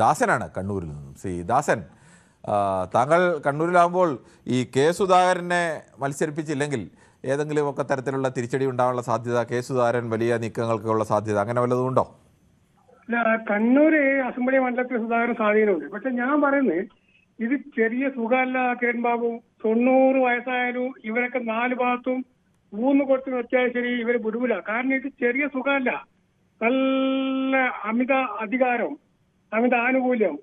ദാസനാണ് കണ്ണൂരിൽ നിന്നും. ശ്രീ ദാസൻ, താങ്കൾ കണ്ണൂരിലാകുമ്പോൾ ഈ കെ സുധാകരനെ മത്സരിപ്പിച്ചില്ലെങ്കിൽ ഏതെങ്കിലുമൊക്കെ തരത്തിലുള്ള തിരിച്ചടി ഉണ്ടാകാനുള്ള സാധ്യത, കെ സുധാകരൻ വലിയ നീക്കങ്ങൾക്കുള്ള സാധ്യത അങ്ങനെ വല്ലതും ഉണ്ടോ? കണ്ണൂര് അസംബ്ലി മണ്ഡലത്തിൽ സുധാകരൻ സ്വാധീനമുണ്ട്. പക്ഷെ ഞാൻ പറയുന്നത് ഇത് ചെറിയ സുഖമല്ല കിരൺ ബാബു. 90 വയസ്സായാലും ഇവരൊക്കെ 4 ഭാഗത്തും 3 കൊടുത്ത് വെച്ചാൽ ശരി ഇവര് വിടൂല. കാരണം ഇത് ചെറിയ സുഖമല്ല, നല്ല അമിത അധികാരം, അമിത ആനുകൂല്യം,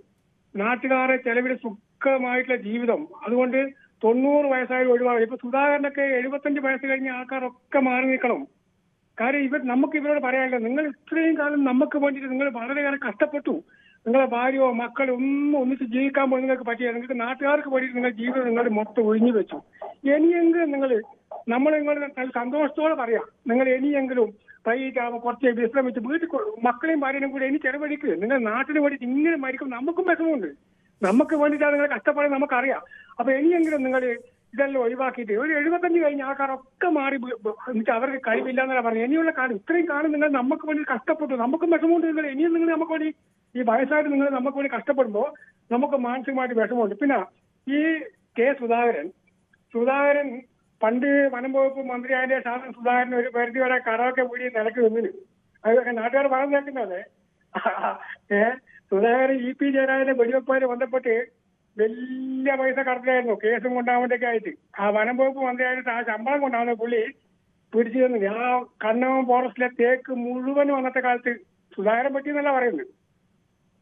നാട്ടുകാരെ ചെലവിൽ സുഖമായിട്ടുള്ള ജീവിതം. അതുകൊണ്ട് 90 വയസ്സായാലും ഒഴിവാകും. ഇപ്പൊ സുധാകരനൊക്കെ 75 വയസ്സ് കഴിഞ്ഞ ആൾക്കാരൊക്കെ മാറി നിൽക്കണം. കാര്യം നമുക്ക് ഇവരോട് പറയാനില്ല, നിങ്ങൾ ഇത്രയും കാലം നമുക്ക് വേണ്ടിയിട്ട് നിങ്ങൾ വളരെയേറെ കഷ്ടപ്പെട്ടു. നിങ്ങളെ ഭാര്യയോ മക്കളോ ഒന്നും ഒന്നിച്ച് ജീവിക്കാൻ പോയി നിങ്ങൾക്ക് പറ്റില്ല. നിങ്ങൾക്ക് നാട്ടുകാർക്ക് വേണ്ടിയിട്ട് നിങ്ങൾ ജീവിതം നിങ്ങൾ മൊത്തം ഒഴിഞ്ഞു വെച്ചു. ഇനിയെങ്കിലും നമ്മൾ സന്തോഷത്തോടെ പറയാം, നിങ്ങൾ ഇനിയെങ്കിലും വൈകിട്ടാകുമ്പോൾ കുറച്ച് വിശ്രമിച്ച് വീട്ടിൽ മക്കളെയും ഭാര്യനും കൂടി ഇനി ചെലവഴിക്കുക. നിങ്ങൾ നാട്ടിന് വേണ്ടിയിട്ട് ഇങ്ങനെ മരിക്കും. നമുക്കും വിഷമമുണ്ട്. നമുക്ക് വേണ്ടിയിട്ടാണ് നിങ്ങൾ കഷ്ടപ്പെടുന്നത്, നമുക്കറിയാം. അപ്പൊ ഇനിയെങ്കിലും നിങ്ങൾ ഇതെല്ലാം ഒഴിവാക്കിയിട്ട് ഒരു 75 കഴിഞ്ഞ ആൾക്കാരൊക്കെ മാറി അവർക്ക് കഴിവില്ല എന്നല്ല പറഞ്ഞു. ഇനിയുള്ള കാലം ഇത്രയും കാലം നിങ്ങൾ നമുക്ക് വേണ്ടി കഷ്ടപ്പെട്ടു, നമുക്കും വിഷമമുണ്ട്. നിങ്ങൾ ഇനിയും നിങ്ങൾ നമുക്ക് വേണ്ടി ഈ വയസ്സായിട്ട് നിങ്ങൾ നമുക്ക് വേണ്ടി കഷ്ടപ്പെടുമ്പോൾ നമുക്ക് മാനസികമായിട്ട് വിഷമമുണ്ട്. പിന്നെ ഈ കെ സുധാകരൻ പണ്ട് വനം വകുപ്പ് മന്ത്രിയായ ശാസന സുധാകരൻ ഒരു പരിധി വരെ കടമൊക്കെ വീടി നിലക്ക് നിന്നിന്. അതൊക്കെ നാട്ടുകാർ പറഞ്ഞു കേൾക്കുന്നത്. സുധാകരൻ ഇ പി ജയരാജന്റെ വെടിവെപ്പുമായി ബന്ധപ്പെട്ട് വലിയ പൈസ കടത്തിലായിരുന്നു, കേസും കൊണ്ടാവേണ്ടൊക്കെ ആയിട്ട്. ആ വനം വകുപ്പ് മന്ത്രിയായിട്ട് ആ ശമ്പളം കൊണ്ടാണ് പുള്ളി പിടിച്ചു തന്നത്. ആ കണ്ണവം ഫോറസ്റ്റിലെ തേക്ക് മുഴുവനും അന്നത്തെ കാലത്ത് സുധാകരൻ പറ്റിയെന്നല്ല പറയുന്നത്.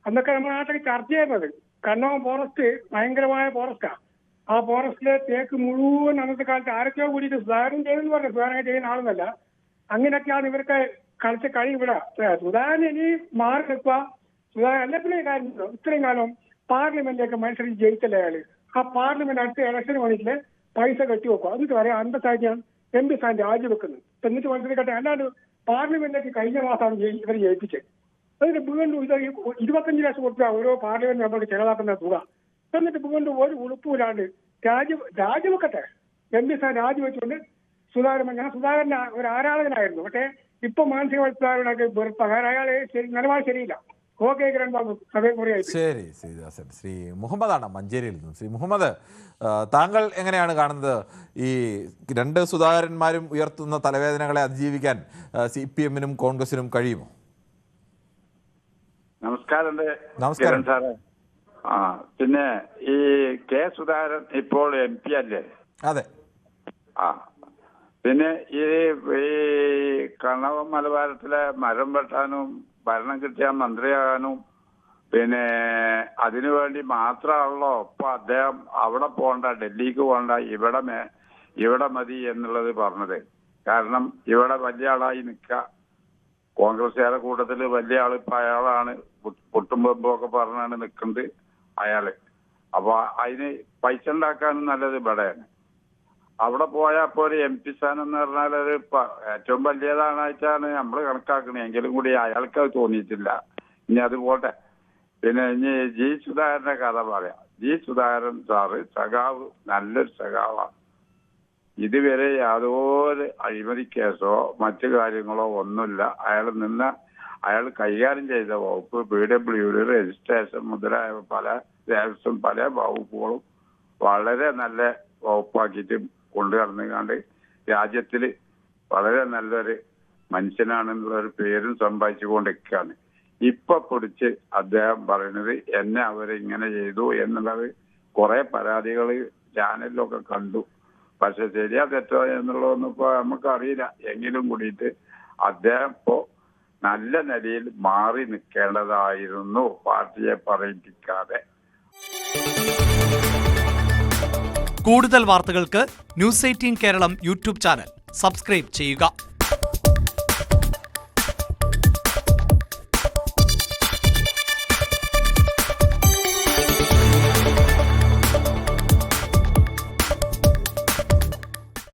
അന്നൊക്കെ നമ്മുടെ നാട്ടിൽ ചർച്ച ചെയ്യുന്നത് കണ്ണവം ഫോറസ്റ്റ് ഭയങ്കരമായ ഫോറസ്റ്റാ. ആ ഫോറസ്റ്റിലെ തേക്ക് മുഴുവൻ അന്നത്തെ കാലത്ത് ആരൊക്കെയോ കൂടിയിട്ട് സുധാകരൻ ചെയ്തെന്ന് പറഞ്ഞു. സുധാകരൻ ചെയ്യുന്ന ആളെന്നല്ല. അങ്ങനെയൊക്കെയാണ് ഇവർക്ക് കളിച്ച കഴി ഇവിടെ. സുധാകരൻ ഇനി മാറി നിൽക്കുക. സുധാകരൻ എല്ലാത്തിനെയും കാര്യം ഇത്രയും കാലം പാർലമെന്റിലേക്ക് മത്സരിച്ച് ജയിച്ചല്ലേ അയാള്. ആ പാർലമെന്റ് അടുത്ത ഇലക്ഷന് വേണ്ടിയിട്ട് പൈസ കെട്ടിവെക്കുക. എന്നിട്ട് പറയാം അന്തസ്സായിട്ട് ഞാൻ MP സ്ഥാനം രാജിവെക്കുന്നത്. എന്നിട്ട് മത്സരിക്കട്ടെ. അല്ലാണ്ട് പാർലമെന്റിലേക്ക് കഴിഞ്ഞ മാസമാണ് ഇവർ ജയിപ്പിച്ചത്. അതിന് വീണ്ടും ഇത് 25 ലക്ഷം കൊടുത്ത ഓരോ പാർലമെന്റ് മെമ്പർക്ക് ചെലവാക്കുന്ന തുക. എന്നിട്ട് വീണ്ടും ഒരു ഉളുപ്പൂരാണ്ട് രാജിവെക്കട്ടെ. MP സ്ഥാനം രാജിവെച്ചുകൊണ്ട് സുധാകരൻ ഒരു ആരാധകനായിരുന്നു. പക്ഷേ ഇപ്പൊ മാനസികമായി സുധാകരനൊക്കെ വെറുപ്പ. കാരണം അയാള് നിലപാട് ശരിയില്ല. ഓക്കെ കിരൺ ബാബു, ശരി ശ്രീദാസൻ. ശ്രീ മുഹമ്മദാണ് മഞ്ചേരിയിൽ നിന്നും. ശ്രീ മുഹമ്മദ്, താങ്കൾ എങ്ങനെയാണ് കാണുന്നത്? ഈ 2 സുധാകരന്മാരും ഉയർത്തുന്ന തലവേദനകളെ അതിജീവിക്കാൻ CPM-നും കോൺഗ്രസിനും കഴിയുമോ? നമസ്കാരം സാറേ. പിന്നെ ഈ കെ സുധാകരൻ ഇപ്പോൾ MP അല്ലേ? അതെ. പിന്നെ ഈ കണ്ണവം മലബാരത്തിലെ മരം വെട്ടാനും ഭരണം കിട്ടിയാൽ മന്ത്രിയാകാനും പിന്നെ അതിനുവേണ്ടി മാത്രമാണല്ലോ ഇപ്പൊ അദ്ദേഹം അവിടെ പോകണ്ട, ഡൽഹിക്ക് പോകണ്ട, ഇവിടെ മതി എന്നുള്ളത് പറഞ്ഞത്. കാരണം ഇവിടെ വലിയ ആളായി നിൽക്കുക. കോൺഗ്രസ്സുകാരുടെ കൂട്ടത്തിൽ വലിയ ആൾ ഇപ്പൊ അയാളാണ്. പൊട്ടുമ്പൊക്കെ പറഞ്ഞാണ് നിൽക്കുന്നത് അയാള്. അപ്പൊ അതിന് പൈസ ഉണ്ടാക്കാനും നല്ലത് ഇവിടെയാണ്. അവിടെ പോയാൽ ഇപ്പോൾ ഒരു MP സ്ഥാനം എന്ന് പറഞ്ഞാൽ അത് ഏറ്റവും വലിയതാണെന്നാണ് നമ്മൾ കണക്കാക്കണേ. എങ്കിലും കൂടി അയാൾക്ക് അത് തോന്നിയിട്ടില്ല. ഇനി അത് പോട്ടെ. പിന്നെ ഇനി ജി സുധാകരന്റെ കഥ പറയാം. ജി സുധാകരൻ സാറ് സഖാവ്, നല്ലൊരു സഖാവാണ്. ഇതുവരെ യാതൊരു അഴിമതി കേസോ മറ്റു കാര്യങ്ങളോ ഒന്നുമില്ല. അയാൾ കൈകാര്യം ചെയ്ത വകുപ്പ് PWD രജിസ്ട്രേഷൻ മുതലായ പല വകുപ്പുകളും വളരെ നല്ല വകുപ്പാക്കിയിട്ട് കൊണ്ടുനടന്നുകൊണ്ട് രാജ്യത്തിൽ വളരെ നല്ലൊരു മനുഷ്യനാണെന്നുള്ളൊരു പേരും സമ്പാദിച്ചുകൊണ്ടിരിക്കുകയാണ്. ഇപ്പൊ പിടിച്ച് അദ്ദേഹം പറയുന്നത് എന്നെ അവരിങ്ങനെ ചെയ്തു എന്നുള്ളത് കുറെ പരാതികൾ ചാനലിലൊക്കെ കണ്ടു. പക്ഷെ ശരിയാ തെറ്റോ എന്നുള്ളതൊന്നും ഇപ്പൊ നമുക്കറിയില്ല. എങ്കിലും കൂടിയിട്ട് അദ്ദേഹം ഇപ്പോ നല്ല നിലയിൽ മാറി നിൽക്കേണ്ടതായിരുന്നു, പാർട്ടിയെ പറയിപ്പിക്കാതെ. കൂടുതൽ വാർത്തകൾക്ക് News 18 Keralam YouTube channel subscribe ചെയ്യുക.